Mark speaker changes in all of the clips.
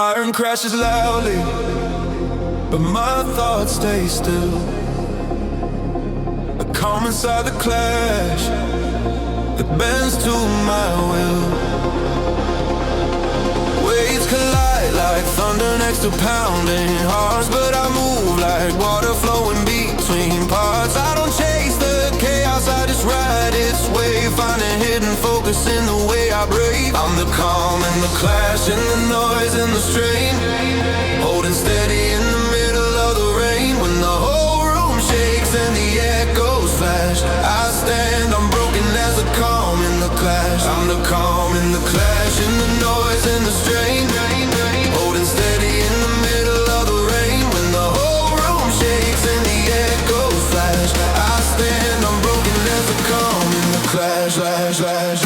Speaker 1: Iron crashes loudly, but my thoughts stay still. A calm inside the clash that bends to my will. Waves collide like thunder next to pounding hearts, but I move like water flowing between parts. I don't chase the chaos, I just ride its wave, finding hidden focus in the way I breathe. I'm the calm and the clash and the noise and the strain, holding steady in the middle of the rain. When the whole room shakes and the echoes flash, I stand unbroken as the calm in the clash. I'm the calm in the clash and the noise and the strain, holding steady in the middle of the rain. When the whole room shakes and the echoes flash, I stand unbroken as the calm in the clash, clash, clash.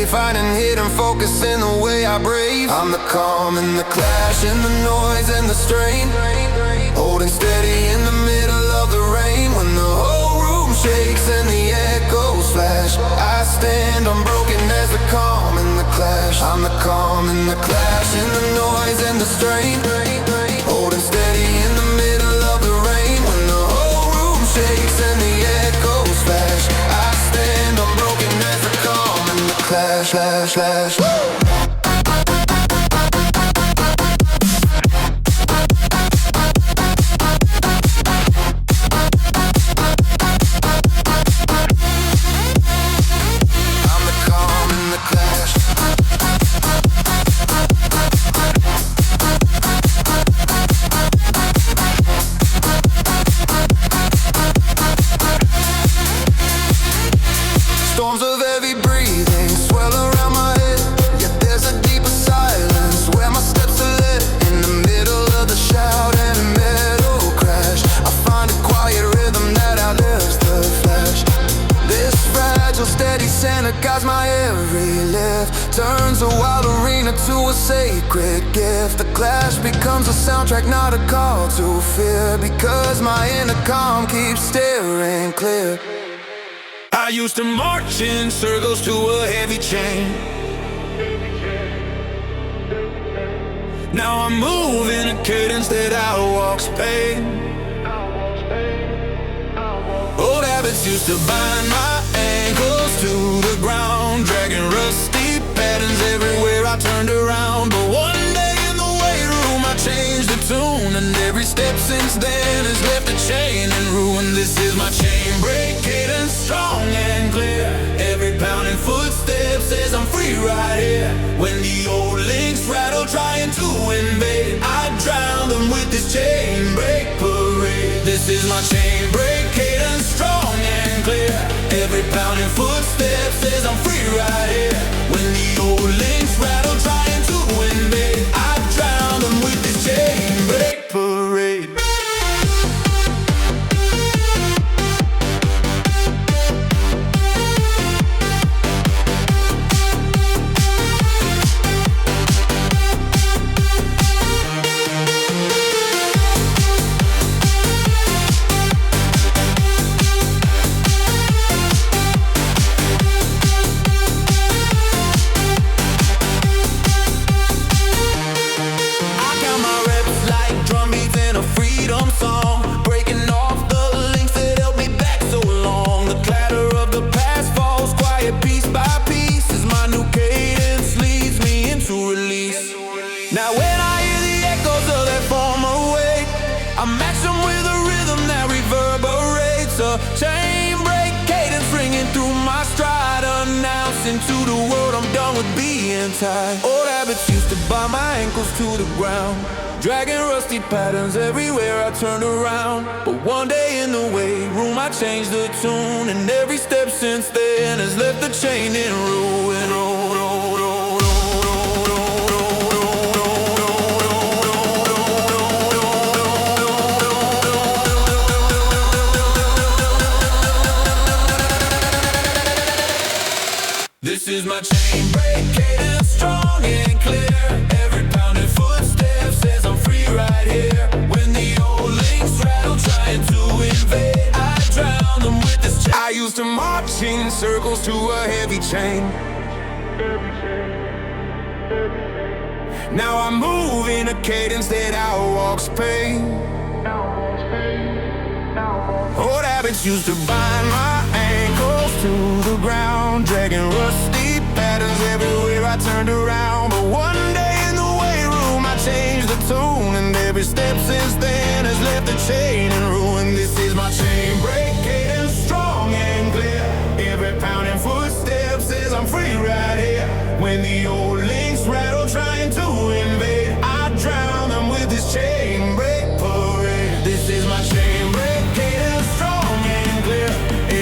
Speaker 1: Finding hidden focus in the way I breathe. I'm the calm and the clash and the noise and the strain, holding steady in the middle of the rain. When the whole room shakes and the echoes flash, I stand unbroken as the calm and the clash. I'm the calm and the clash and the noise and the strain, holding steady in the middle of the rain. When the whole room shakes and the echoes flash, I stand unbroken as the calm and the clash, clash, clash. Turns a wild arena to a sacred gift. The clash becomes a soundtrack, not a call to fear, because my inner calm keeps steering clear. I used to march in circles to a heavy chain. Now I'm moving a cadence that outwalks pain. Old habits used to bind my ankles to the ground, dragging rusty patterns everywhere I turned around. But one day in the weight room I changed the tune, and every step since then has left a chain and ruin. This is my chain break cadence, strong and clear. Every pounding footstep says I'm free right here. When the old links rattle trying to invade, I drown them with this chain break parade. This is my chain break cadence, strong and clear. Every pounding footstep says I'm free right here. When the old links rattle trying to invade, I drown them with this chain break parade. into release. Now when I hear the echoes of that former way, I match them with a rhythm that reverberates. A chain break cadence ringing through my stride, announcing to the world I'm done with being tied. Old habits used to bind my ankles to the ground, dragging rusty patterns everywhere I turned around. But one day in the weight room I changed the tune, and every step since then has left the chain in ruin. This is my chain break cadence, strong and clear. Every pounding footstep says I'm free right here. When the old links rattle trying to invade, I drown them with this chain. I used to march in circles to a heavy chain. Now I move in a cadence that outwalks pain. Old habits used to bind my ankles to the ground, dragging rusty patterns everywhere I turned around. But one day in the weight room I changed the tune, and every step since then has left the chain in ruin. This is my chain break cadence, strong and clear. Every pounding footstep says I'm free right here. When the old links rattle trying to invade, I drown them with this chain break parade. This is my chain break cadence, strong and clear.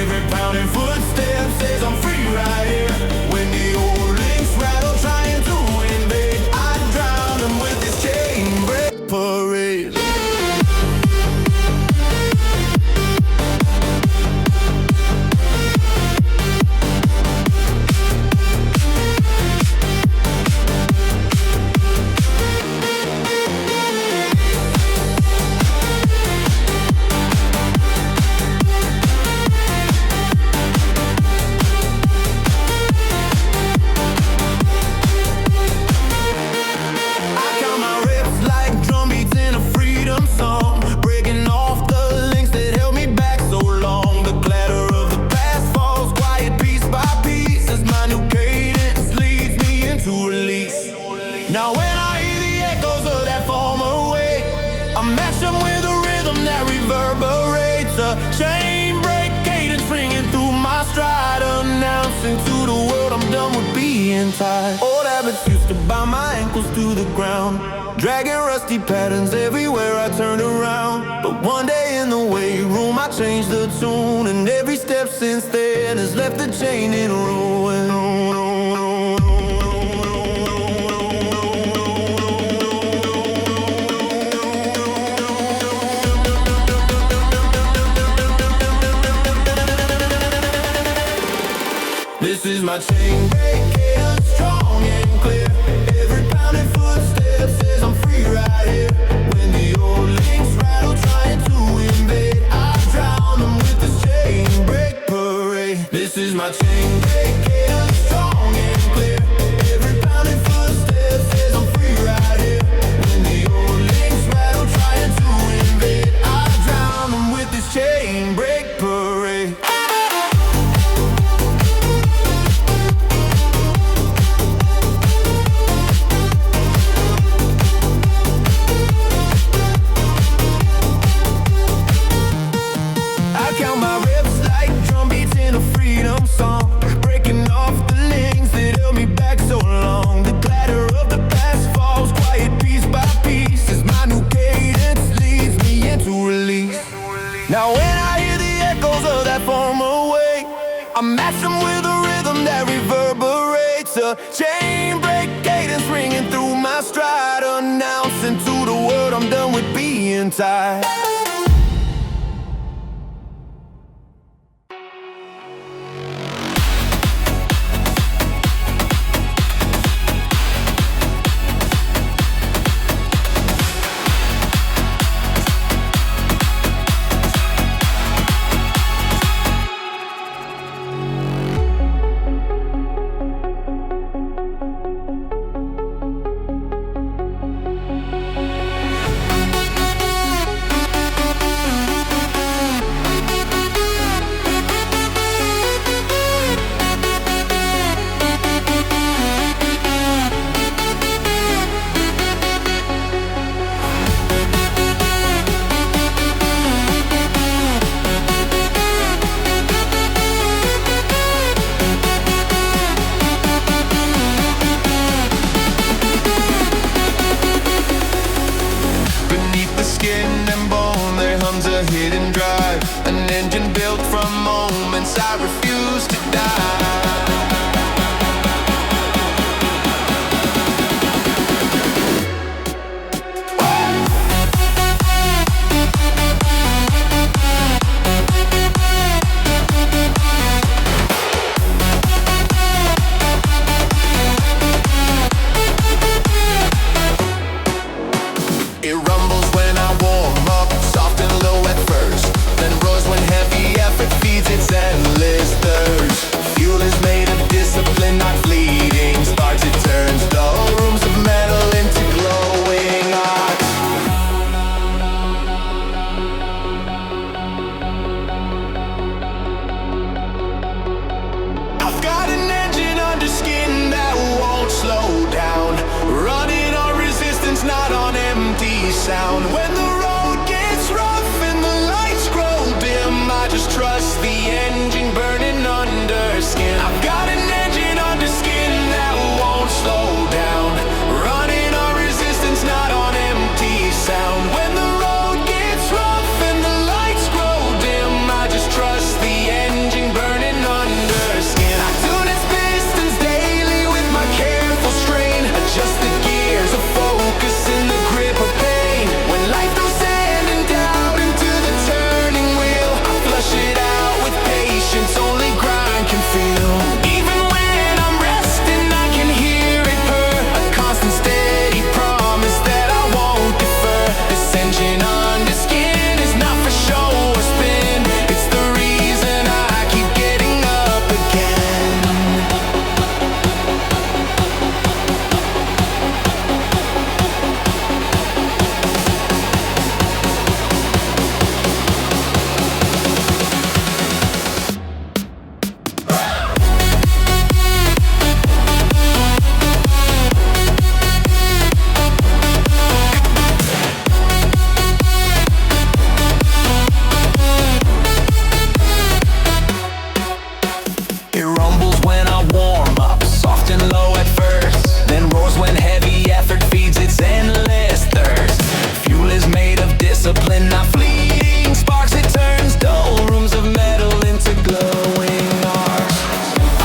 Speaker 1: Every pounding footstep says I'm free right here. When the old links rattle trying to invade, I drown them with this chain break parade. Now when I hear the echoes of that former way, I match them with a rhythm that reverberates. A chain break cadence ringing through my stride, announcing to the world I'm done with being tied. Old habits used to bind my ankles to the ground, dragging rusty patterns everywhere I turned around. But one day in the weight room I changed the tune, and every step since then has left the chain in ruin. This is my chain break cadence, strong and clear. Every pounding footstep says I'm free right here. When the old links rattle trying to invade, I drown them with this chain break parade. This is my chain break cadence, strong and clear. Every pounding footstep says I'm free right here. When the old links rattle trying to invade, I drown them with this chain break parade. Now when I hear the echoes of that former way, I match them with a rhythm that reverberates. A chain break cadence ringing through my stride, announcing to the world I'm done with being tied. sound. When the road gets rough and the lights grow dim, I just trust the engine burning under skin. I've got an engine under skin that won't slow down, running on resistance, not on empty sound. When the road gets rough and the lights grow dim, I just trust the engine burning under skin. I tune its pistons daily with my careful strain, adjust the gears of focus in the grip of pain. When life throws sand and doubt into the turning wheel, I flush it out with patience only grind can feel. Even when I'm resting, I can hear it purr, a constant steady promise that I won't defer. This engine under skin is not for show or spin, it's the reason I keep getting up again. It rumbles when I warm up, soft and low at first, then roars when heavy effort feeds its endless thirst. Fuel is made of discipline, not fleeting sparks. It turns dull rooms of metal into glowing arcs.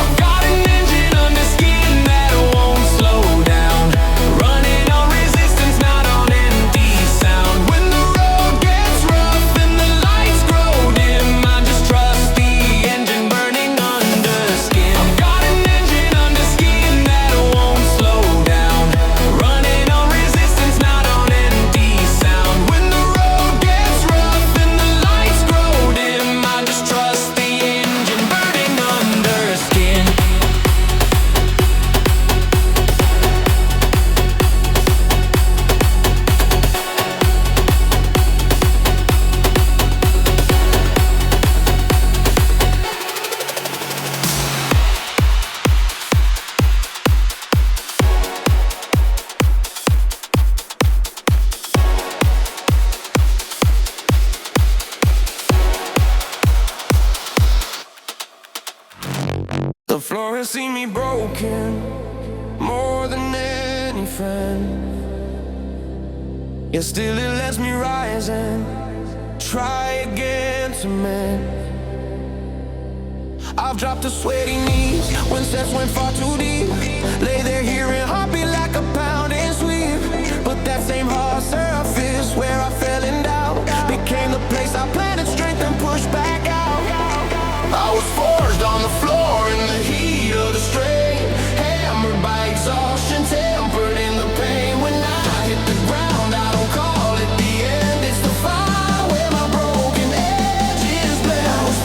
Speaker 1: I've got an engine under skin that won't slow down, running on resistance, not on empty sound. When the road gets rough and the lights grow dim, I just trust the engine burning under skin. I've got an engine under skin that won't slow down, running on resistance, not on empty sound. When the road gets rough and the lights grow dim, I just trust the engine burning under skin. The floor has seen me broken more than any friend, yet still it lets me rise and try again to mend. I've dropped to sweaty knees when steps went far too deep, lay there hearing heartbeat like a pounding sweep. But that same hard surface where I fell in doubt became the place I planted strength and pushed back out. I was forged on the floor in the heat of the strain, hammered by exhaustion, tempered in the pain. When I hit the ground, I don't call it the end, it's the fire where my broken edges bled. I was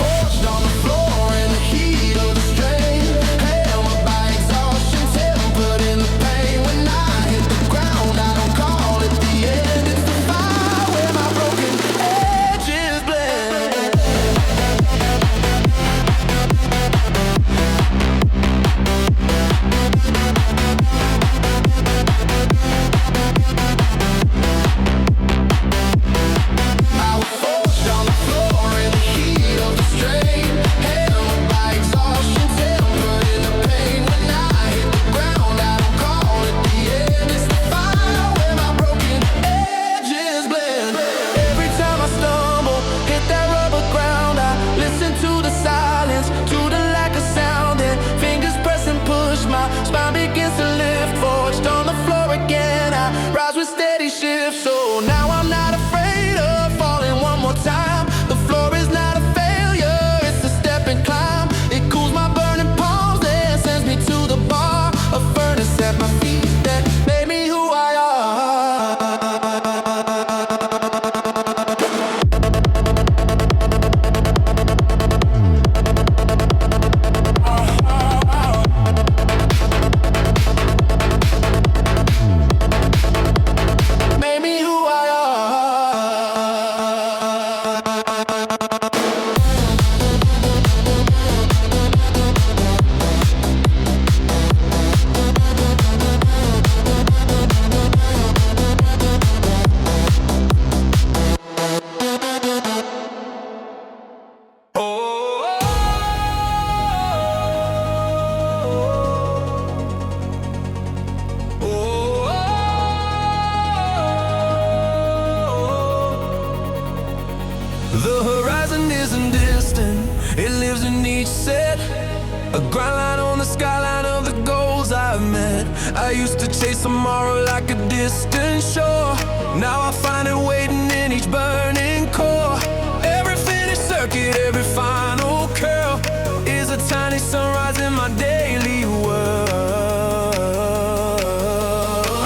Speaker 1: forged on the floor in the heat of the in each set. A grind line on the skyline of the goals I've met. I used to chase tomorrow like a distant shore. Now I find it waiting in each burning core. Every finished circuit, every final curl is a tiny sunrise in my daily world.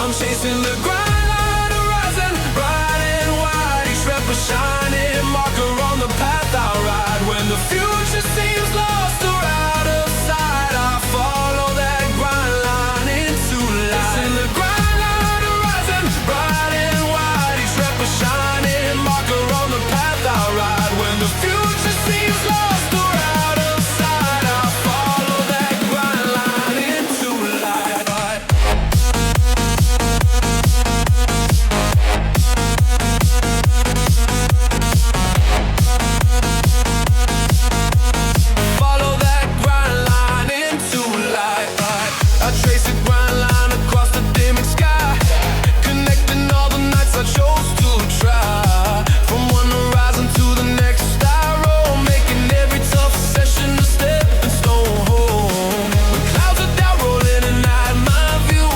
Speaker 1: I'm chasing the Grindline Horizon, bright and wide. Each rep a shining marker on the path I ride. When the future seems lost or out of sight, I follow that grind line into light. Chasing the Grindline Horizon, bright and wide. Each rep a shining marker on the path I ride. When the future seems lost or out of sight, I follow that grind line into light. Follow that grind line into light. I trace a grind line across the dimming sky, connecting all the nights I chose to try. From one horizon to the next, I roll, making every tough session a stepping stone home. When clouds of doubt roll in and hide my view,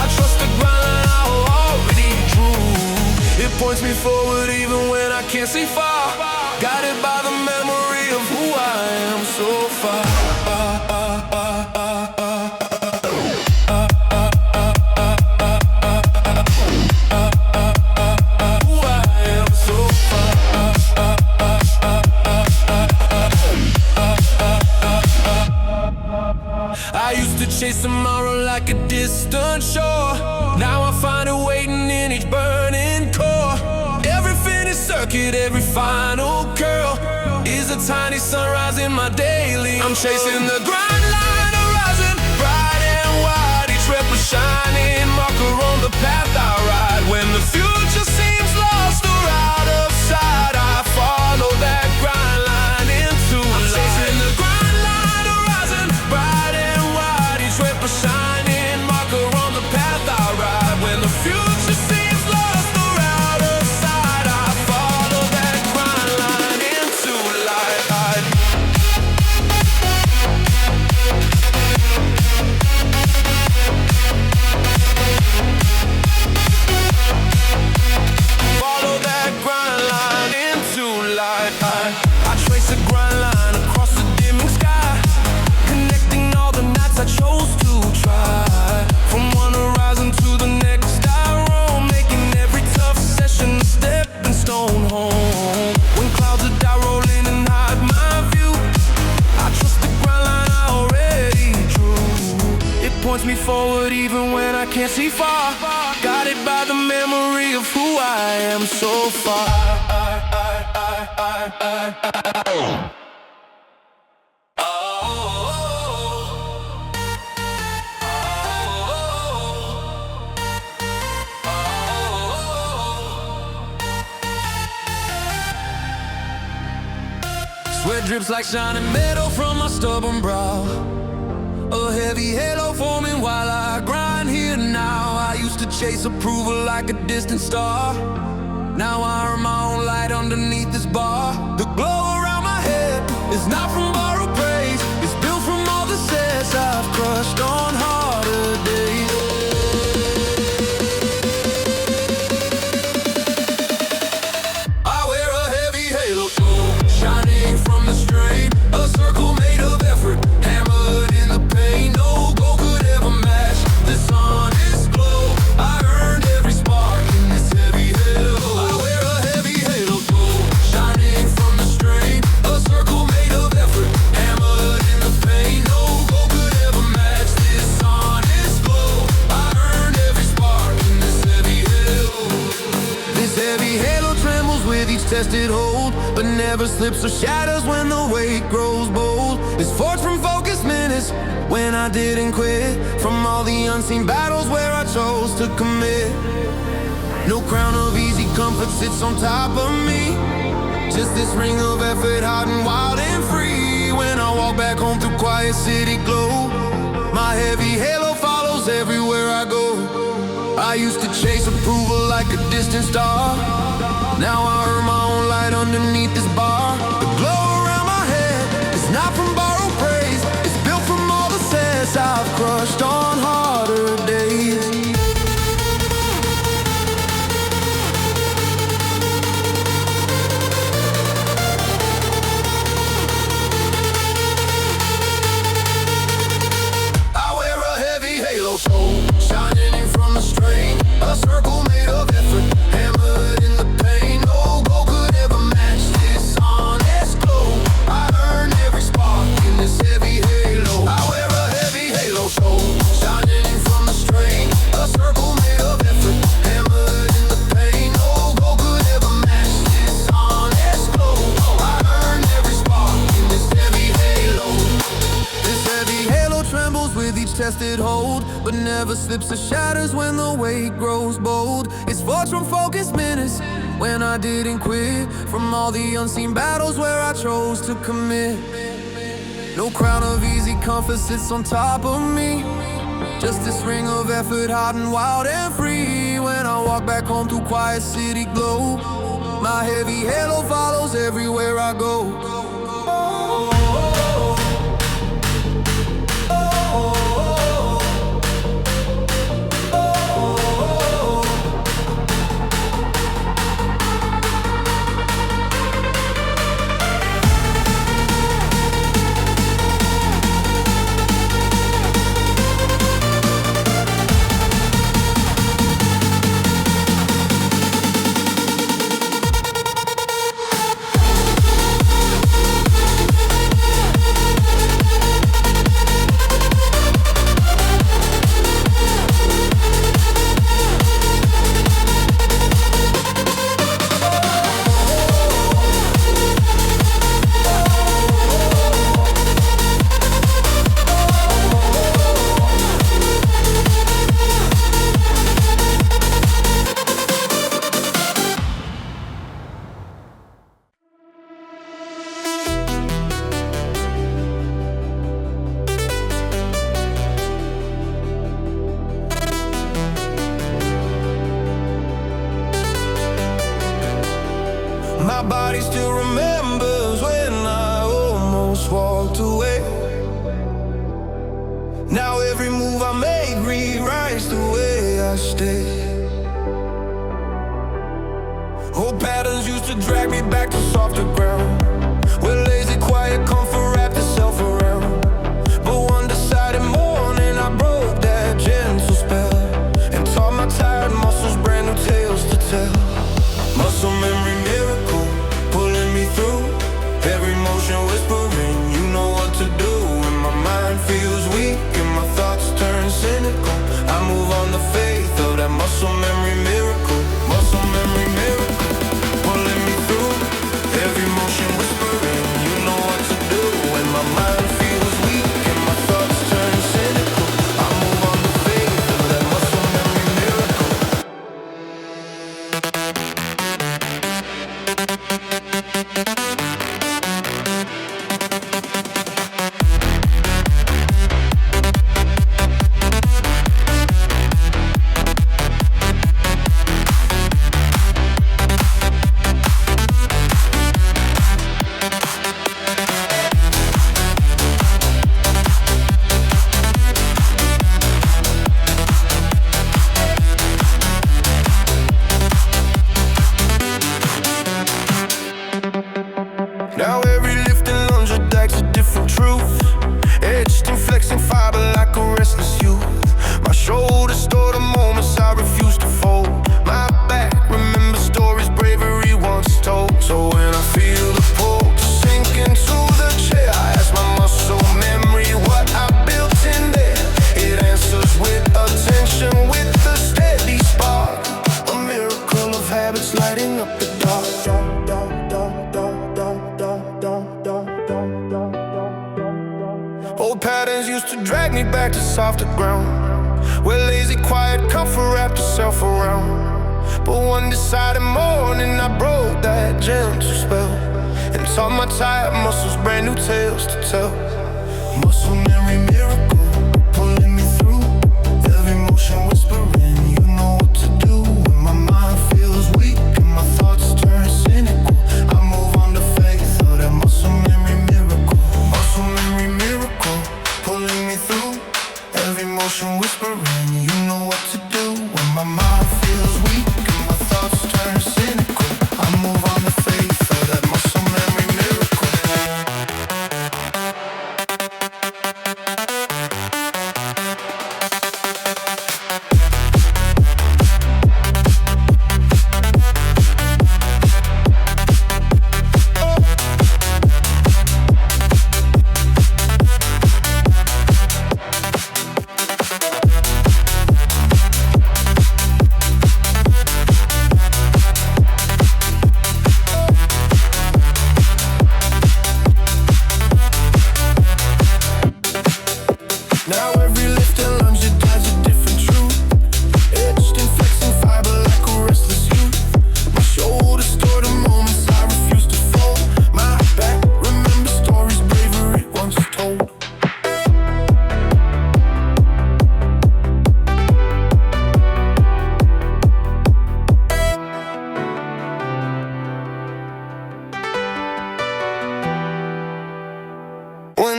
Speaker 1: I trust the grind line I already drew. It points me forward even when I can't see far, guided by the memory of who I am so far. Who I am so far. I used to chase tomorrow like a distant shore. Now I find it waiting in each burning core. Every finished circuit, every final curl is a tiny sunrise in my daily. I'm chasing the Grindline Horizon, bright and wide. Each rep a shining marker on the path I ride. When the future seems lost or out of sight, I follow that grind line into light. I'm chasing the Grindline Horizon, bright and wide. Each rep a shining marker on the path I ride. When the future seems lost or out of sight, I follow that grind line into light. Follow that grind line into light. I trace a grind line across the dimming sky, connecting all the nights I chose to try. From one horizon to the next, I roam, making every tough session a stepping stone home. When clouds of doubt roll in and hide my view, I trust the grind line I already drew. It points me forward even when I can't see far, guided by the memory of who I am so far. Sweat drips like shining metal from my stubborn brow. A heavy halo forming while I grind here now. I used to chase approval like a distant star. Now I earn my own light underneath this bar. The glow around my head is not from borrowed praise. It's built from all the sets I've crushed on harder days. I wear a heavy halo glow, shining from the strain. A circle made of effort, hammered in the pain. No gold could ever match this honest glow. I earned every spark in this heavy halo. I wear a heavy halo glow, shining from the strain. A circle made of effort, hammered in the pain. No gold could ever match this honest glow. I earned every spark in this heavy halo. This heavy halo trembles with each tested hold, but never slips or shatters when the weight grows bold. It's forged from focused minutes when I didn't quit, from all the unseen battles where I chose to commit. No crown of easy comfort sits on top of me, just this ring of effort, hot and wild and free. When I walk back home through quiet city glow, my heavy halo follows everywhere I go. I used to chase approval like a distant star. Now I earn my own light underneath this bar. The glow around my head is not from borrowed praise. It's built from all the sets I've crushed on harder days. I wear a heavy halo, soul shining in from the strain. A circle made of effort, hammered in the pain. No gold could ever match this honest glow. I earn every spark in this heavy halo. I wear a heavy halo, soul shining in from the strain. A circle made of effort, hammered in the pain. No gold could ever match this honest glow. I earn every spark in this heavy halo. This heavy halo trembles with each tested hold, but never slips or shatters when the weight grows bold. It's forged from focused minutes when I didn't quit, from all the unseen battles where I chose to commit. No crown of easy comfort sits on top of me, just this ring of effort, hot and wild and free. When I walk back home through quiet city glow, my heavy halo follows everywhere I go. My body still remembers when I almost walked away. Now every move I make rewrites the way I stay. Old patterns used to drag me back to softer ground, where lazy quiet comfort wrapped itself around. But one decided morning I broke that gentle spell, and taught my tired muscles brand new tales to tell. Muscle memory miracle, pulling me through. Every motion whispering, you know what to do. When my mind feels weak and my thoughts turn cynical, I move on the faith of that muscle memory miracle. Muscle memory miracle, pulling me through. Every motion whispering, you know what to do. When my mind feels weak and my thoughts turn cynical, I move on the faith of that muscle memory miracle. Now every lift and lunge attacks a different truth, etched and flexing fiber like a restless youth. My shoulders store the moments I refuse to fold. My back remembers stories bravery once told. So when I feel the pull to sink into the chair, I ask my muscle memory what I built in there. It answers with attention, with a steady spark, a miracle of habits lighting up the dark. Old patterns used to drag me back to softer ground, where lazy quiet comfort wrapped itself around. But one decided morning I broke that gentle spell, and taught my tired muscles brand new tales to tell. Muscle memory miracle, pulling me through. Every motion whispering, you know what to do. When my mind feels weak and my thoughts turn cynical, I move on to faith of that muscle memory miracle. Muscle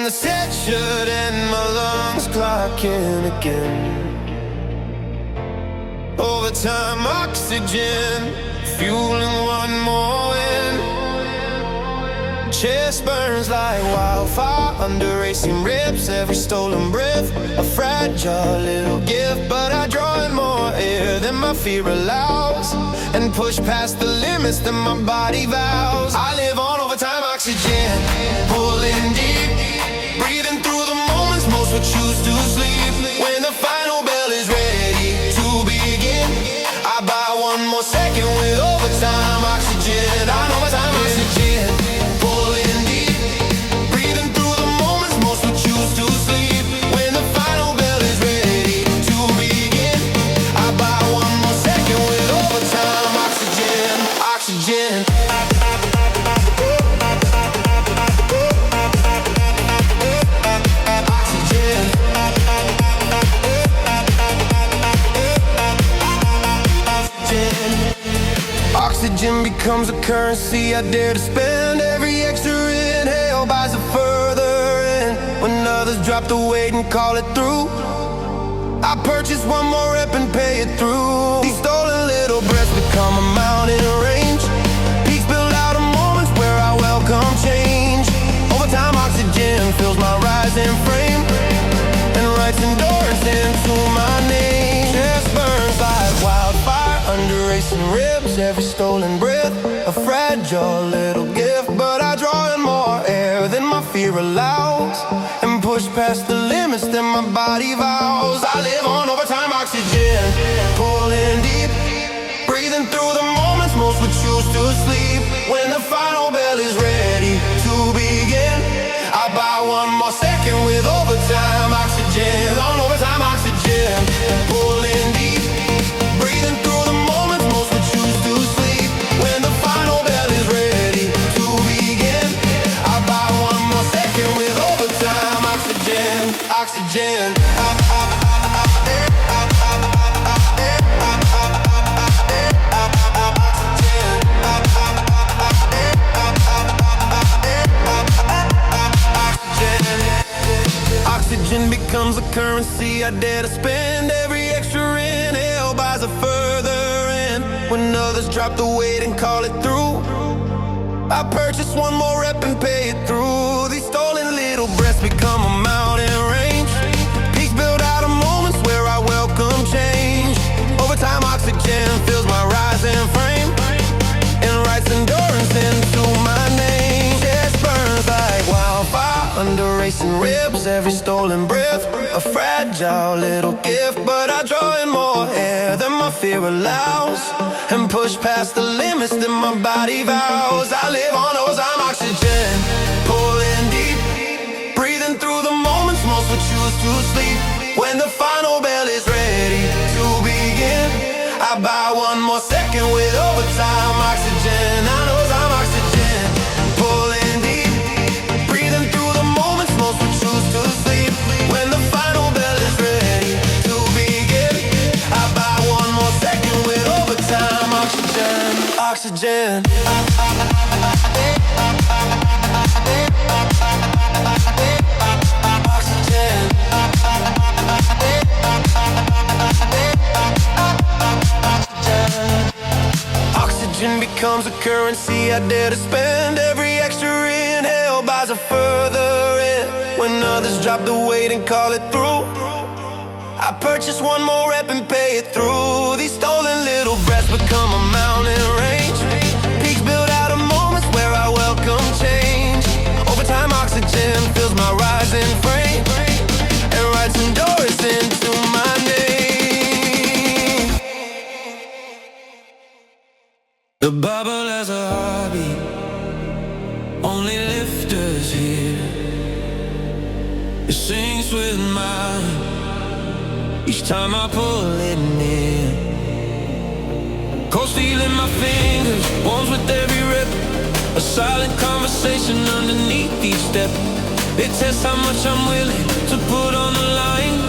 Speaker 1: the set shut and my lungs clock in again. Overtime oxygen, fueling one more win. Chest burns like wildfire under racing ribs. Every stolen breath, a fragile little gift. But I draw in more air than my fear allows, and push past the limits that my body vows. I live on overtime oxygen, pulling deep, breathing through the moments most would choose to sleep. When the final bell is ready to begin, I buy one more second with overtime oxygen. I'm overtime oxygen, pulling deep, breathing through the moments most would choose to sleep. When the final bell is ready to begin, I buy one more second with overtime oxygen. Oxygen. Oxygen becomes a currency I dare to spend. Every extra inhale buys a further in. When others drop the weight and call it through, I purchase one more rep and pay it through. These stolen little breaths become a mountain range. Peaks build out of moments where I welcome change. Overtime oxygen fills my rising frame and writes endurance into my name. Chest burns like wildfire under racing ribs. Every stolen breath, a fragile little gift. But I draw in more air than my fear allows, and push past the limits that my body vows. I live on overtime oxygen, pulling deep, breathing through the moments most would choose to sleep. When the final bell is ready to begin, I buy one more second with overtime oxygen. On overtime oxygen, pulling deep, breathing through the moments most would choose to sleep. When the final bell is ready to begin, I buy one more second with overtime oxygen. Oxygen. Oxygen becomes a currency I dare to spend. Every extra inhale buys a further in. When others drop the weight and call it through, I purchase one more rep and pay it through. These stolen little breaths become a mountain range. Peaks build out of moments where I welcome change. Overtime oxygen fills my rising frame and writes endurance into my name. Chest burns like wildfire under racing ribs. Every stolen breath, a fragile little gift. But I draw in more air than my fear allows, and push past the limits that my body vows. I live on overtime oxygen, pulling deep, breathing through the moments most would choose to sleep. When the final bell is ready to begin, I buy one more second with overtime oxygen. On overtime oxygen, pulling deep, breathing through the moments most would choose to sleep. When the final bell is ready to begin, I buy one more second with overtime oxygen. Oxygen. Oxygen becomes a currency I dare to spend. Every extra inhale buys a further in. When others drop the weight and call it through, I purchase one more rep and pay it through. These stolen little breaths become a mountain range. Peaks build out of moments where I welcome change. Overtime oxygen fills my rising frame and writes endurance into my name. The bubble has a hobby, only lifters here. It sinks with mine each time I pull it near. Cold steel in my fingers, warms with every rip. A silent conversation underneath each step. It tests how much I'm willing to put on the line,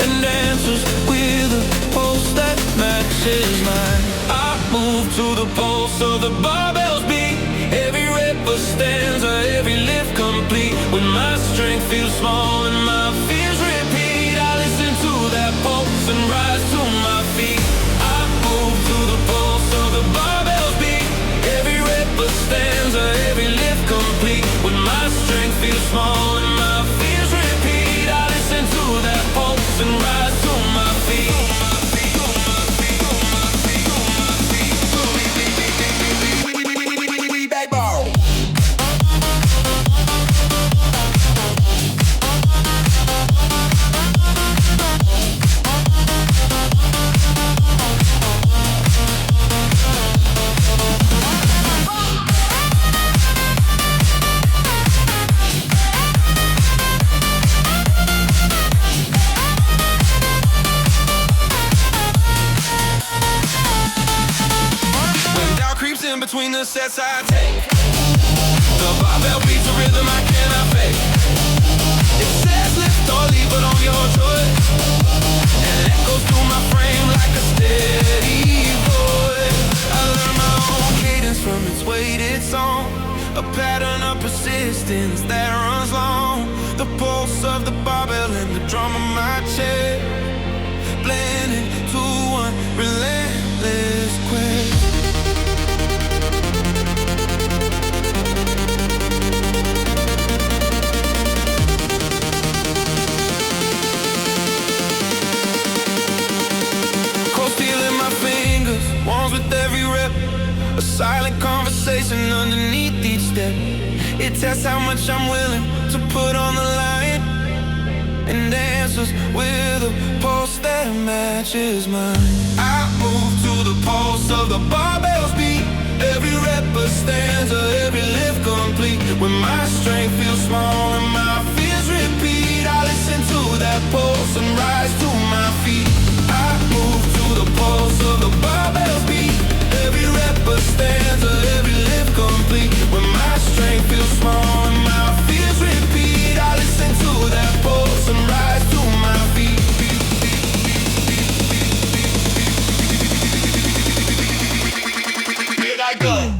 Speaker 1: and answers with a pulse that matches mine. I move to the pulse of the barbells beat. Every rep a stanza, every lift complete. When my strength feels small and my fears repeat, I listen to that pulse and rise to my feet. I move to the pulse of the barbell's beat. Every rep a stanza, every lift complete. When my strength feels small and my fears repeat, I listen to that pulse and rise to my feet. Between the sets I take, the barbell beats a rhythm I cannot fake. It says lift or leave it on your choice, and it echoes through my frame like a steady voice. I learn my own cadence from its weighted song, a pattern of persistence that runs long. The pulse of the barbell and the drum of my chest, blending to one relentless quest. With every rep, a silent conversation underneath each step. It tests how much I'm willing to put on the line, and answers with a pulse that matches mine. I move to the pulse of the barbell's beat. Every rep a stanza, every lift complete. When my strength feels small and my fears repeat, I listen to that pulse and rise to my feet. I move to the pulse of the barbell's beat. Every rep a stanza, every lift complete. When my strength feels small and my fears repeat, I listen to that pulse and rise to my feet. Here I go.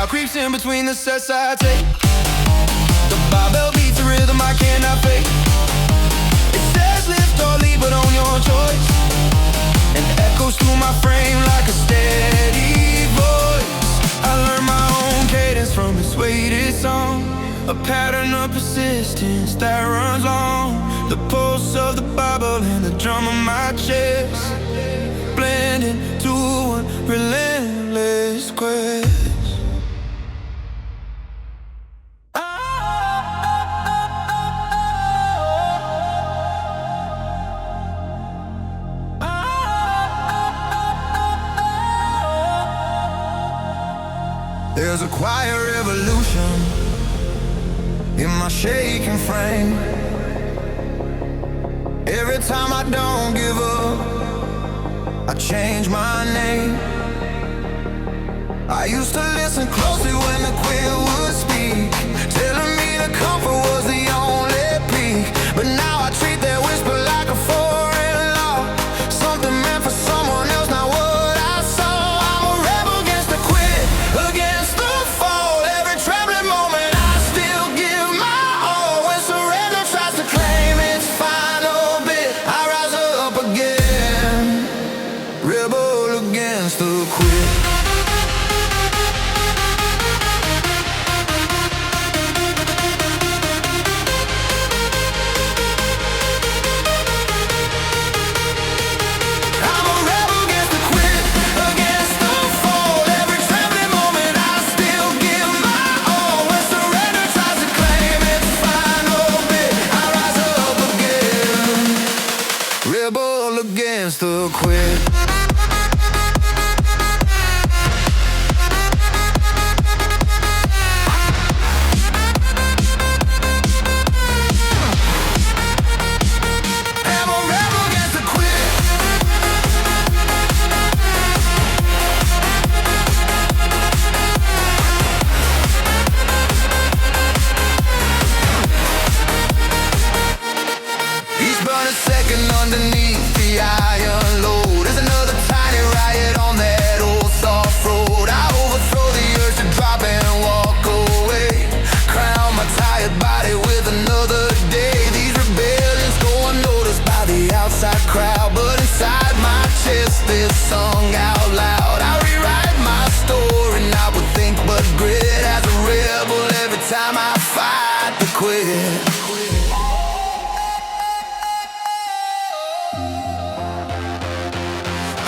Speaker 1: Creeps in between the sets I take. The barbell beats a rhythm I cannot fake. It says lift or leave it on your choice, and echoes through my frame like a steady voice. I learn my own cadence from its weighted song, a pattern of persistence that runs long. The pulse of the barbell and the drum of my chest, blending to one relentless quest. There's a quiet revolution in my shaking frame. Every time I don't give up, I change my name. I used to listen closely when the queen would speak, telling me the comfort was the only peak. But now I treat that whisper like a foreign law, something meant for someone else, not what I saw. I'm a rebel against the quit, against the fall. Every trembling moment I still give my all. When surrender tries to claim its final bit, I rise up again, rebel against the quit. Against the quit. sinking underneath the iron load. There's another tiny riot on that old soft road. I overthrow the urge to drop and walk away. Crown my tired body with another day. These rebellions go unnoticed by the outside crowd, but inside my chest this song out loud. I rewrite my story, not with think but grit. As a rebel, every time I fight to quit.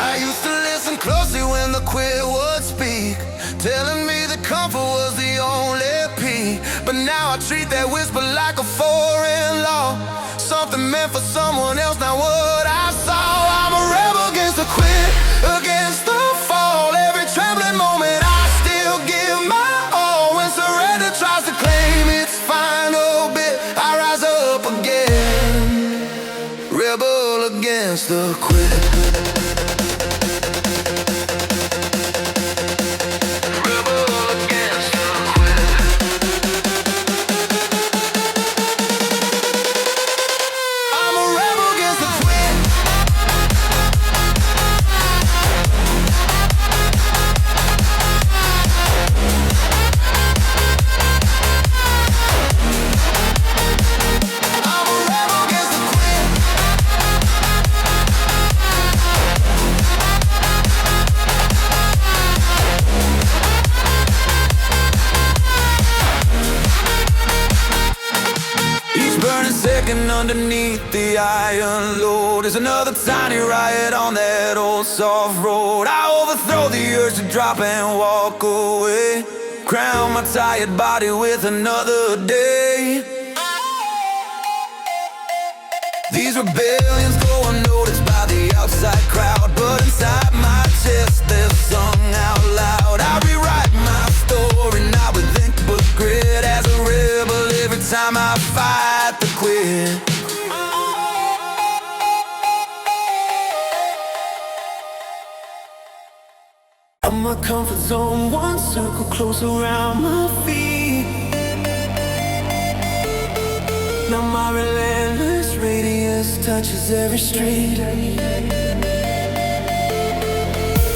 Speaker 1: I used to listen closely when the quit would speak, telling me that comfort was the only peak. But now I treat that whisper like a foreign law, something meant for someone else, not what I saw. I'm a rebel against the quit, against the fall. Every trembling moment I still give my all. When surrender tries to claim its final bit, I rise up again. Rebel against the quit. Underneath the iron load, there's another tiny riot on that old soft road. I overthrow the urge to drop and walk away. Crown my tired body with another day. These rebellions go unnoticed by the outside crowd, but inside my chest they're sung out loud. I rewrite my story, not with ink but grit. As a rebel, every time I fight to quit. I'm my comfort zone, one circle close around my feet. Now my relentless radius touches every street.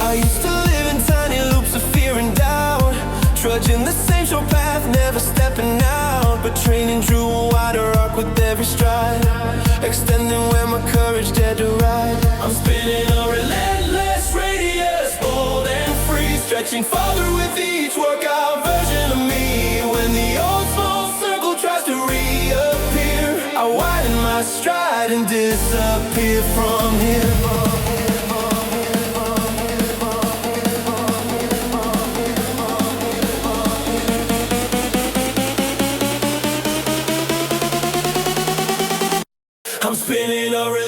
Speaker 1: I used to live in tiny loops of fear and doubt, trudging the same short path, never stepping out, but training drew a wider arc with every stride, extending where my courage dared to ride. I'm spinning a relentless radius, bold and free, stretching farther with each workout version of me. When the old small circle tries to reappear, I widen my stride and disappear from here. I'm spinning a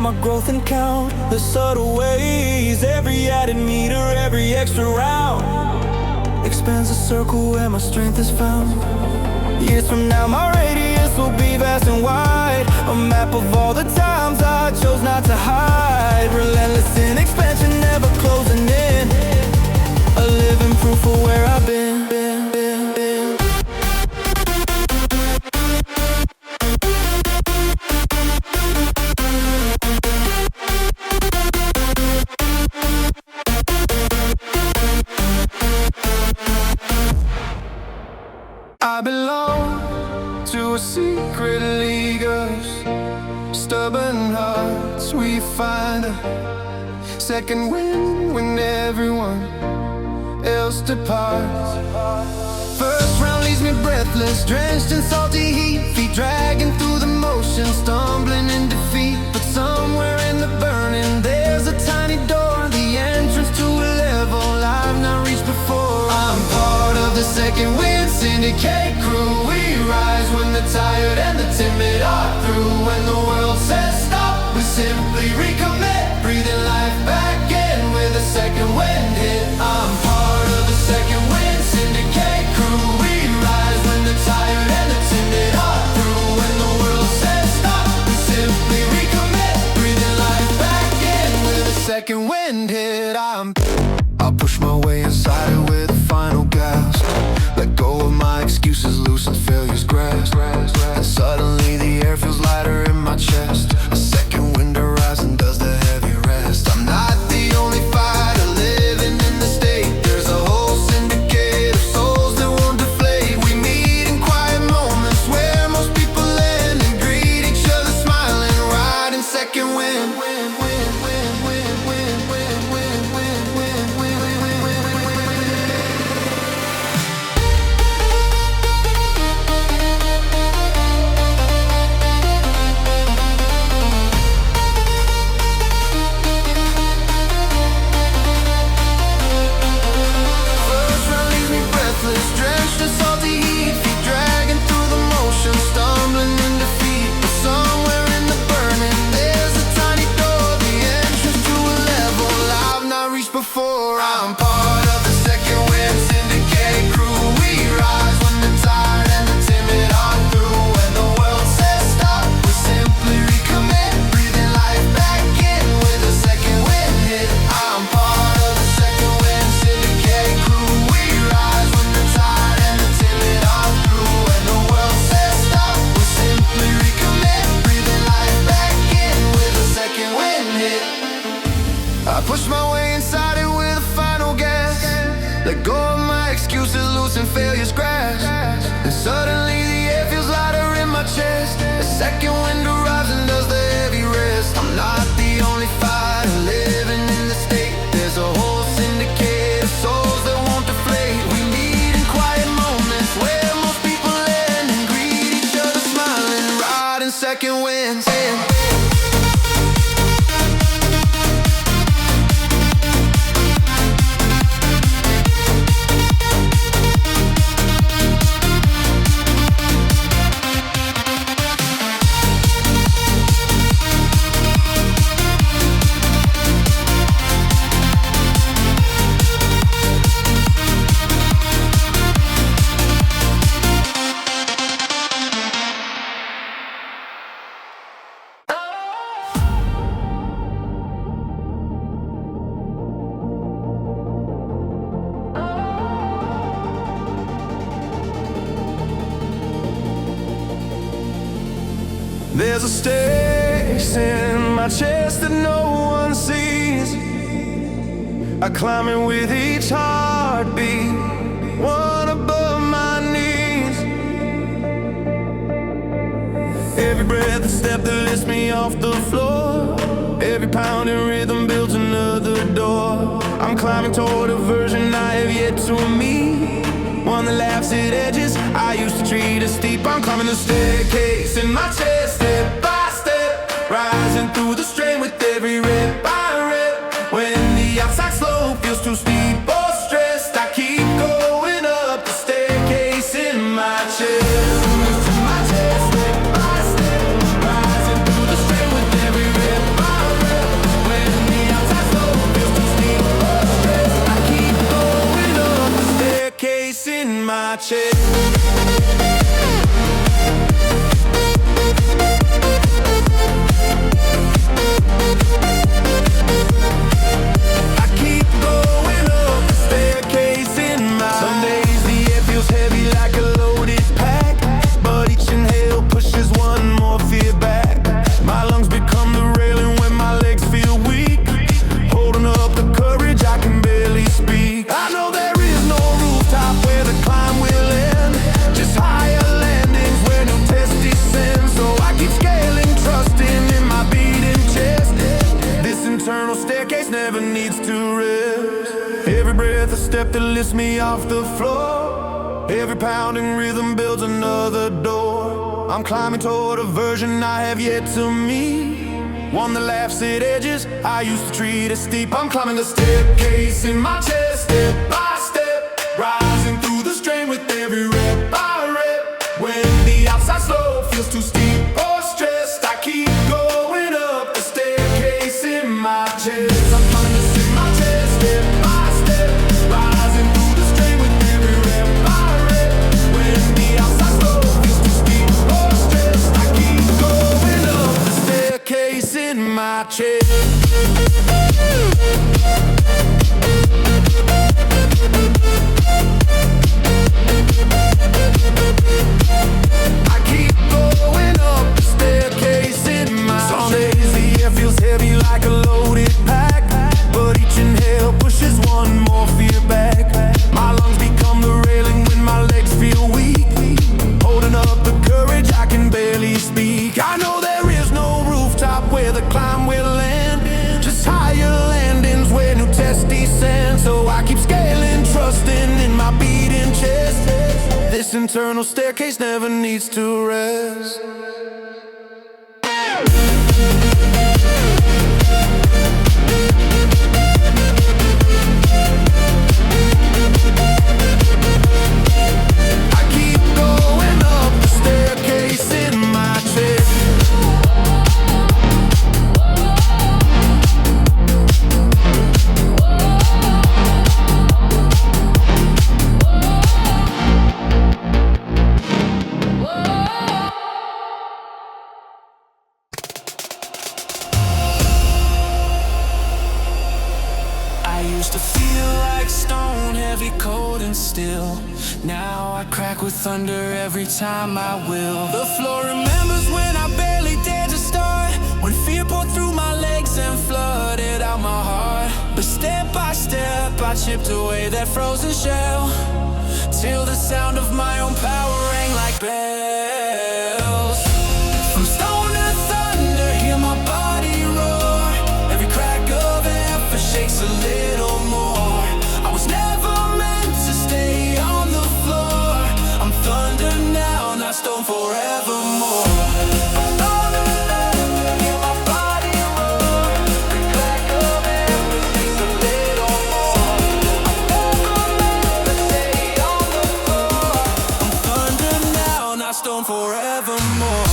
Speaker 1: my growth and count the subtle ways. Every added meter, every extra round expands the circle where my strength is found. Years from now, my radius space will be vast and wide. A map of all the times I chose not to hide. Relentless in expansion, never closing in. A living proof of where I've been. I belong to a secret league of stubborn hearts. We find a second wind when everyone else departs. First round leaves me breathless, drenched in salty heat, feet dragging through the motion, stumbling in defeat. But somewhere in the burning, there's a tiny door, the entrance to a level I've not reached before. I'm part of the second wind syndicate crew. We rise when the tired and the timid are through. When the world says stop, we simply recommit, breathing life back in with a second wind hit. I'm part of the second wind syndicate crew. We rise when the tired and the timid are through. When the world says stop, we simply recommit, breathing life back in with a second wind hit. I'll push my way inside it with a final gasp. Let go of my excuses, loosen failure's grasp. And suddenly the air feels lighter in my chest. A second wind horizon does the heavy rest. I'm not the only fighter living in the state. There's a whole syndicate of souls that won't deflate. We meet in quiet moments where most people land and greet each other smiling, riding second wind. I push my way inside it with a final gas. Let go of my excuses, loosen failure's grasp. And suddenly the air feels lighter in my chest. A second wind horizon does the heavy rest. I'm not the only fighter living in the state. There's a whole syndicate of souls that won't deflate. We meet in quiet moments where most people land and greet each other smiling, riding second winds. There's a stakes in my chest that no one sees. I climb it with each heartbeat, one above my knees. Every breath, a step that lifts me off the floor. Every pounding rhythm builds another door. I'm climbing toward a version I have yet to meet, one that laughs at edges I used to treat as steep. I'm climbing the staircase in my chest, step by step, rising through the strain with every rep I rep. When the outside slope feels too steep or stressed, I keep going up the staircase in my chest. My chest, step by step, rising through the strain with every rep I rep. When the outside slope feels too steep or stressed, I keep going up the staircase in my chest. another step that lifts me off the floor. Every pounding rhythm builds another door. I'm climbing toward a version I have yet to meet, one that laughs at edges I used to treat as steep. I'm climbing a staircase in my chest, step by step, rising through the strain with every rep I rep. When the outside slope feels too steep or stressed, I keep going up the staircase in my chest. I'm climbing this in my chest, step by step, rising through the strain with every rep I rep. When the outside slope feels too steep or stressed, I keep going up the staircase in my chest. I keep going up the staircase in my chest. Some days the air feels heavy like a loaded pack, but each inhale pushes one more fear back. My lungs become the railing when my legs feel weak, holding up the courage I can barely speak. I know there is no rooftop where the climb will end, just higher landings where new tests descend. So I keep scaling, trusting in my beating chest. This internal staircase never needs to rest. I keep going up the staircase in my chest. Cold and still. Now I crack with thunder every time I will. The floor remembers when I barely dared to start, when fear poured through my legs and flooded out my heart. But step by step I chipped away that frozen shell, till the sound of my own power rang like bells. From stone to thunder, hear my body roar. Every crack of effort shakes a little more. I was never meant to stay on the floor. I'm thunder now, not stone forevermore. From stone to thunder, hear my body roar. Every crack of effort shakes a little more. I'm never meant to stay on the floor. I'm thunder now, not stone forevermore.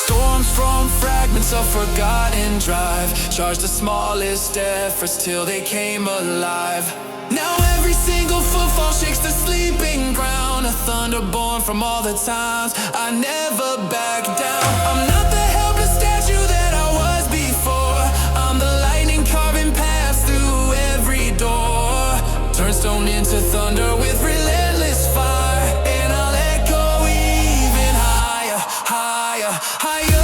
Speaker 1: Storms from fragments of forgotten drive, charged the smallest efforts till they came alive. Now every single footfall shakes the sleeping ground, a thunder born from all the times I never backed down. I'm not the helpless statue that I was before. I'm the lightning carving paths through every door. Turn stone into thunder with relentless fire, and I'll echo even higher, higher, higher.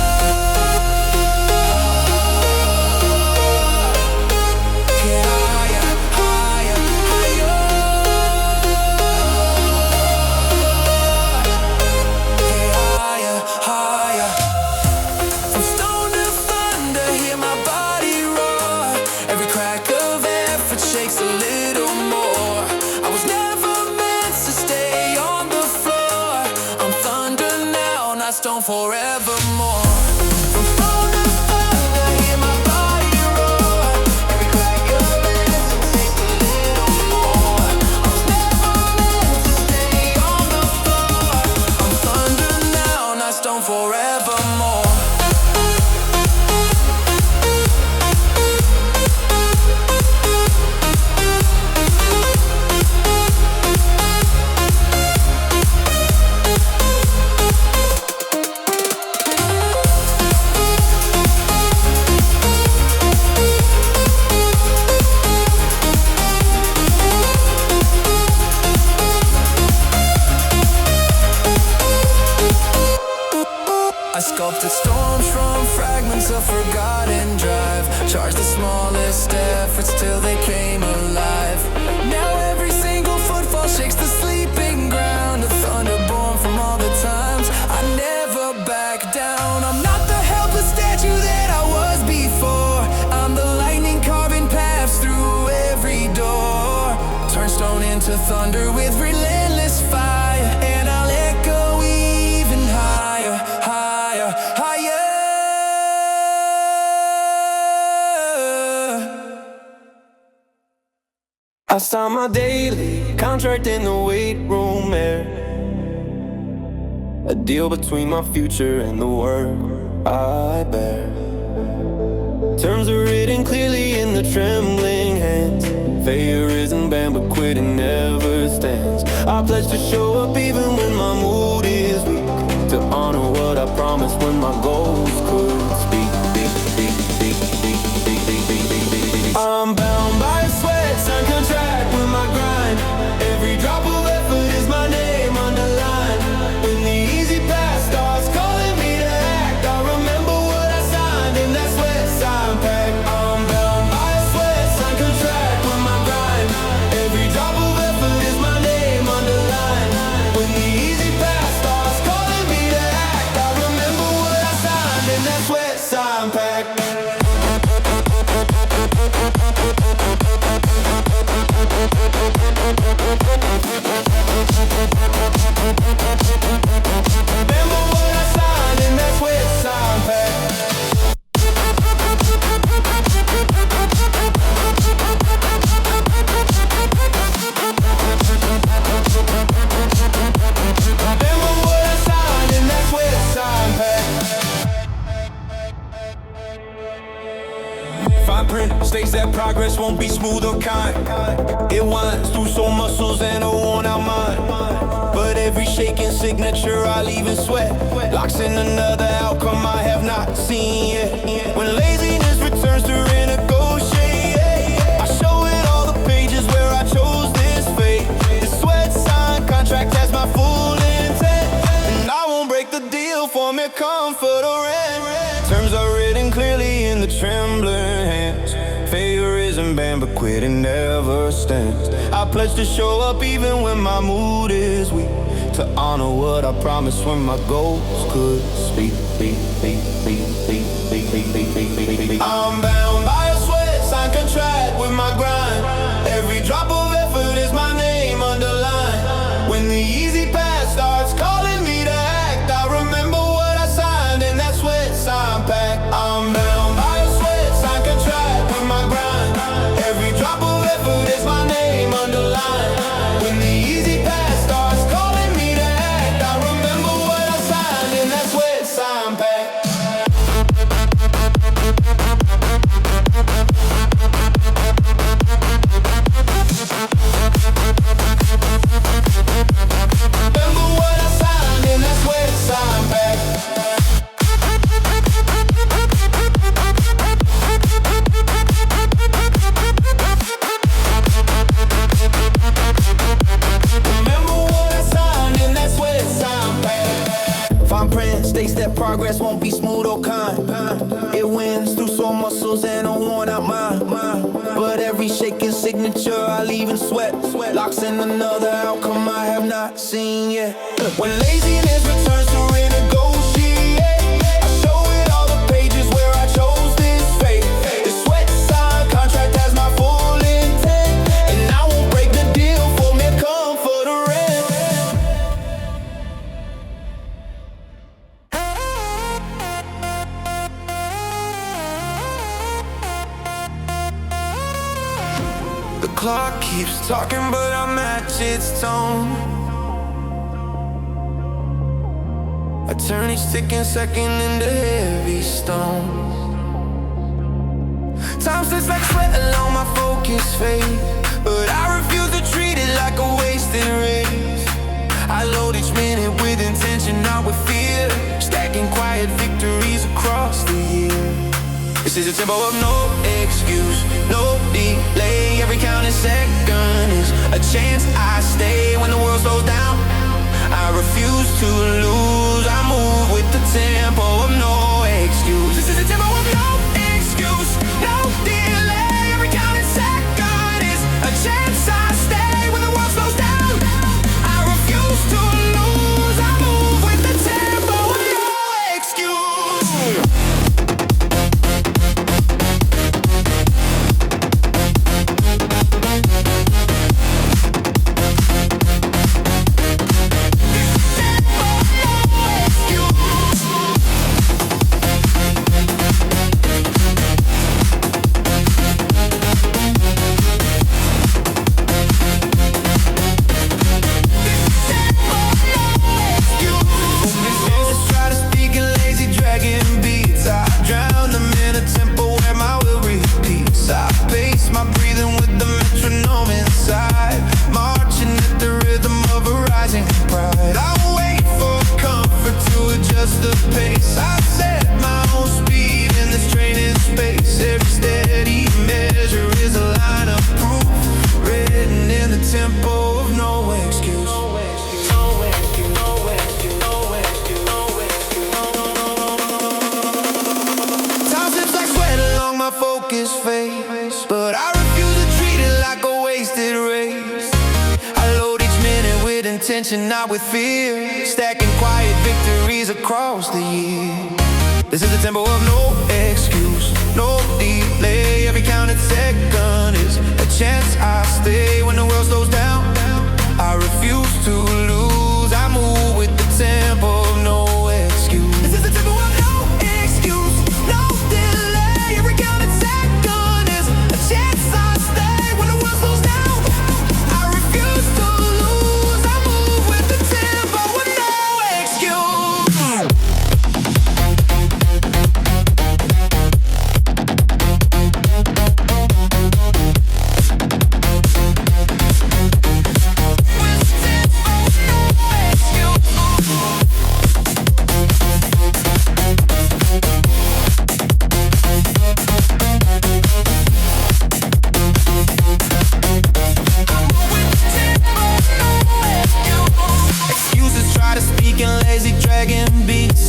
Speaker 1: Forevermore. From stone to thunder, hear my body roar. Every crack of it takes a little more. I was never meant to stay on the floor. I'm thunder now, not stone forevermore. Sculpted storms from fragments of forgotten drive. Charge the smallest efforts till they came alive. Now every single footfall shakes the sleeping ground. A thunder born from all the times I never back down. I'm not the helpless statue that I was before. I'm the lightning carving paths through every door. Turn stone into thunder with relentless fire, and I'll echo even higher, higher, higher. I saw my daily contract in the weight room air. A deal between my future and the work I bear. Terms are written clearly in the trembling hands. Failure isn't banned, but quitting never stands. I pledge to show up even when my mood is weak, to honor what I promised when my goals could speak. I'm bound by a sweat, signed contract with my grind. Every drop of effort is my name underlined. When the easy path starts calling me to act, I remember what I signed in that sweat sign pack. I'm bound by a sweat, signed contract with my grind. Every drop of effort is my name underlined. When the easy path starts calling me to act, I remember what I signed in that sweat sign pack. Remember what I signed in that sweat sign pack. Remember what I signed in that sweat sign pack. Fine print states that progress won't be smooth or kind. It winds through sore muscles and a worn out mind. But every shaking signature I leave in sweat locks in another outcome I have not seen yet. When laziness returns to renegotiate, I show it all the pages where I chose this fate. This sweat sign contract has my full intent, and I won't break the deal for mere comfort or rent. Terms are written clearly in the trembling hands. Failure isn't banned, but quitting never stands. I pledge to show up even when my mood is weak, to honor what I promised when my goals could speak. I'm bound by a sweat, signed contract with my grind. Every drop of effort is my name underlined. When the easy path starts calling me to act, I remember what I signed in that sweat sign pack. I'm bound by a sweat, signed contract with my grind. Every drop of effort is my name underlined. When the easy path starts calling me to act, I remember what I signed in that sweat sign pack. Remember what I signed in that sweat sign pack. Fine print states that progress won't be smooth or kind. It wins through sore muscles and a worn out mind. But every shaking signature I leave in sweat locks in another outcome I have not seen yet. When laziness returns to renegotiate, I show it all the pages where I chose this fate. This sweat sign contract has my full intent, and I won't break the deal for mere comfort or rent. The clock keeps talking, but I match its tone. I turn each ticking second into heavy stone. Time sits like sweat along my focus fade, but I refuse to treat it like a wasted race. I load each minute with intention, not with fear, stacking quiet victories across the year. This is a tempo of no excuse, no delay. Every counting second is a chance I stay when the world slows down. I refuse to lose, I move with the tempo of no intention, not with fear. Stacking quiet victories across the year. This is the tempo of no excuse, no delay. Every counted second is a chance I stay. When the world slows down, I refuse to lose. I move with the tempo of no excuse. This is the tempo of no excuse, no delay. Every counted second is a chance I stay. When the world slows down, I refuse to lose. I move with the tempo of no excuse.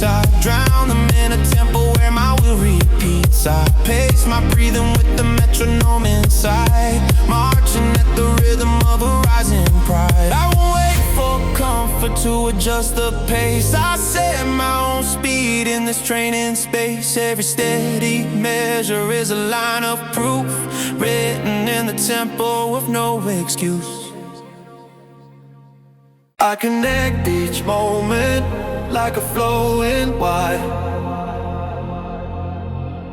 Speaker 1: I drown them in a tempo where my will repeats. I pace my breathing with the metronome inside, marching at the rhythm of a rising pride. I won't wait for comfort to adjust the pace. I set my own speed in this training space. Every steady measure is a line of proof, written in the tempo of no excuse. I connect each moment like a flowing wine,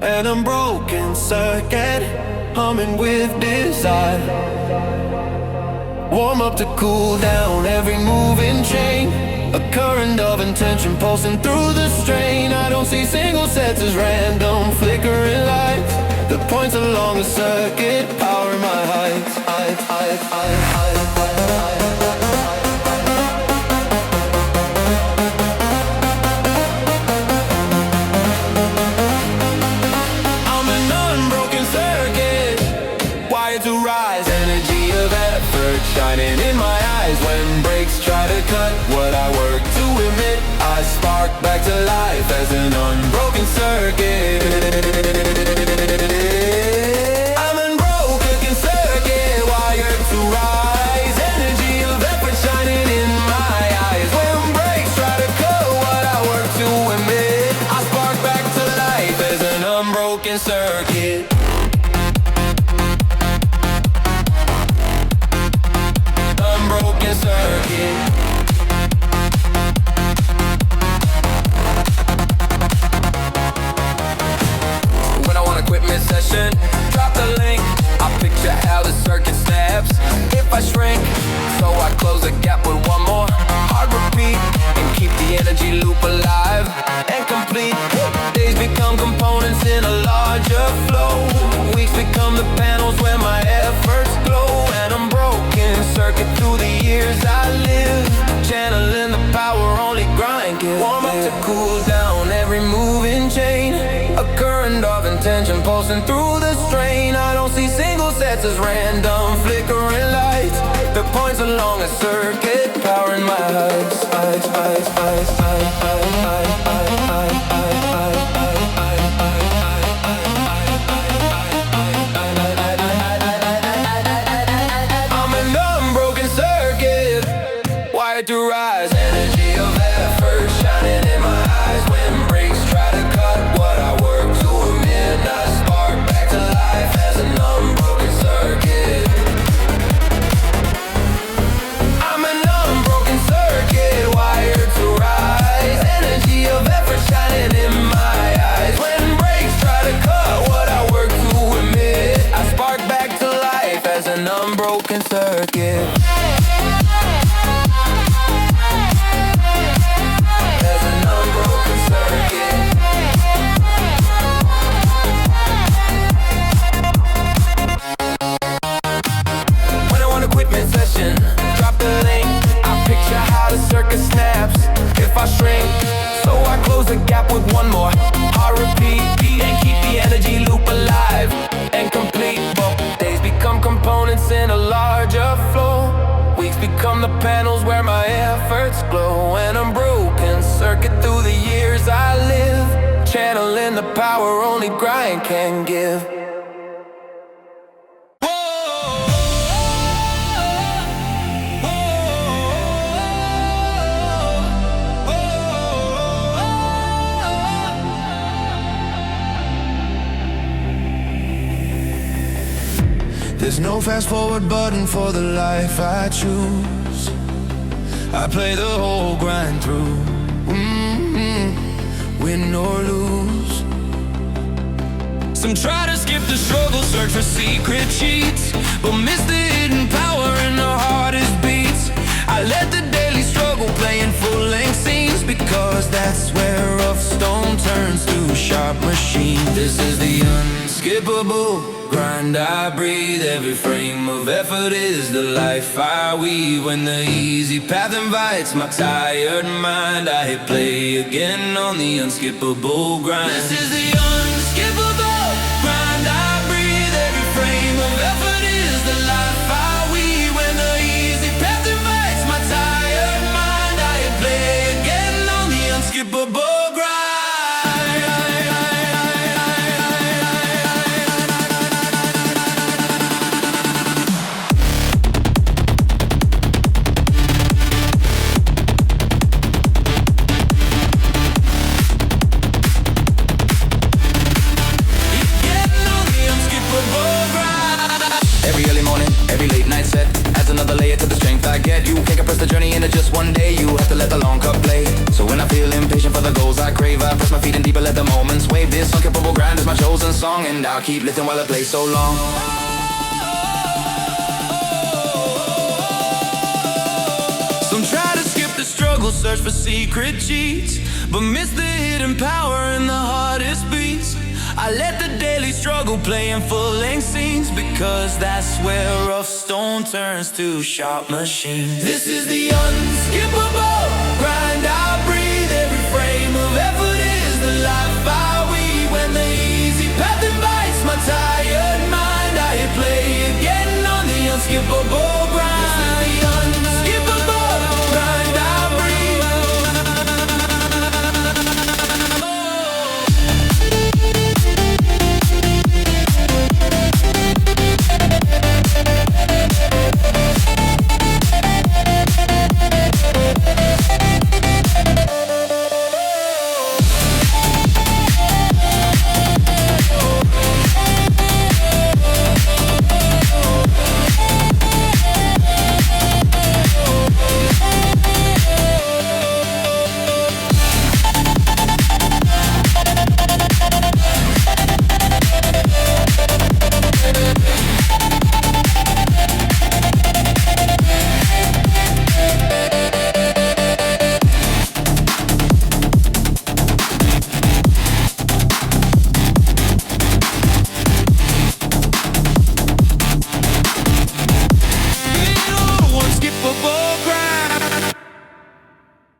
Speaker 1: an unbroken circuit, humming with desire. Warm up to cool down every moving chain, a current of intention pulsing through the strain. I don't see single sets as random flickering lights. The points along the circuit power my heights. Shining in my eyes when breaks try to cut what I work to emit. I spark back to life as an unbroken circuit. I'm unbroken circuit, wired to rise. Energy of effort shining in my eyes when breaks try to cut what I work to emit. I spark back to life as an unbroken circuit. Circuit. When I wanna quit mid-session, drop the link. I picture how the circuit snaps if I shrink, so I close the gap with one more hard repeat and keep the energy loop alive and complete. Days become components in a larger flow. Weeks become the panels where my efforts glow. And I'm broken circuit through the years I live, channeling the power only grind gives. Warm up to cool down every moving chain, a current of intention pulsing through the strain. I don't see single sets as random flickering lights. The points along a circuit powering my heights. To rise, energy of effort shining in my eyes when breaks try to cut what I work to emit. I spark back to life as an unbroken circuit. I'm an unbroken circuit, wired to rise. Energy of effort shining in my eyes when breaks try to cut what I work to emit. I spark back to life as an unbroken circuit. Drop the link, I picture how the circuit snaps if I shrink, so I close the gap with one more hard repeat and keep the energy loop alive and complete. Both days become components in a larger flow. Weeks become the panels where my efforts glow. And I'm broken circuit through the years I live, channeling the power only grind can give. no fast forward button for the life I choose. I play the whole grind through, win or lose. Some try to skip the struggle, search for secret cheats, but miss the hidden power in the hardest beats. I let the daily struggle play in full-length scenes, because that's where rough stone turns to a sharp machine. This is the unskippable grind I breathe. Every frame of effort is the life I weave. When the easy path invites my tired mind, I hit play again on the unskippable grind. This is the unskippable grind I breathe. Every frame of effort is the life I weave. When the easy path invites my tired mind, I hit play again on the unskippable grind.
Speaker 2: Every early morning, every late night set adds another layer to the strength I get. You can't compress the journey into just one day. You have to let the long cup play. So when I feel impatient for the goals I crave, I press my feet in deeper, let the moments wave. This unskippable grind is my chosen song, and I'll keep lifting while I play so long.
Speaker 1: Some try to skip the struggle, search for secret cheats, but miss the hidden power in the hardest beats. I let the daily struggle play in full-length scenes, because that's where rough stone turns to sharp machines. This is the unskippable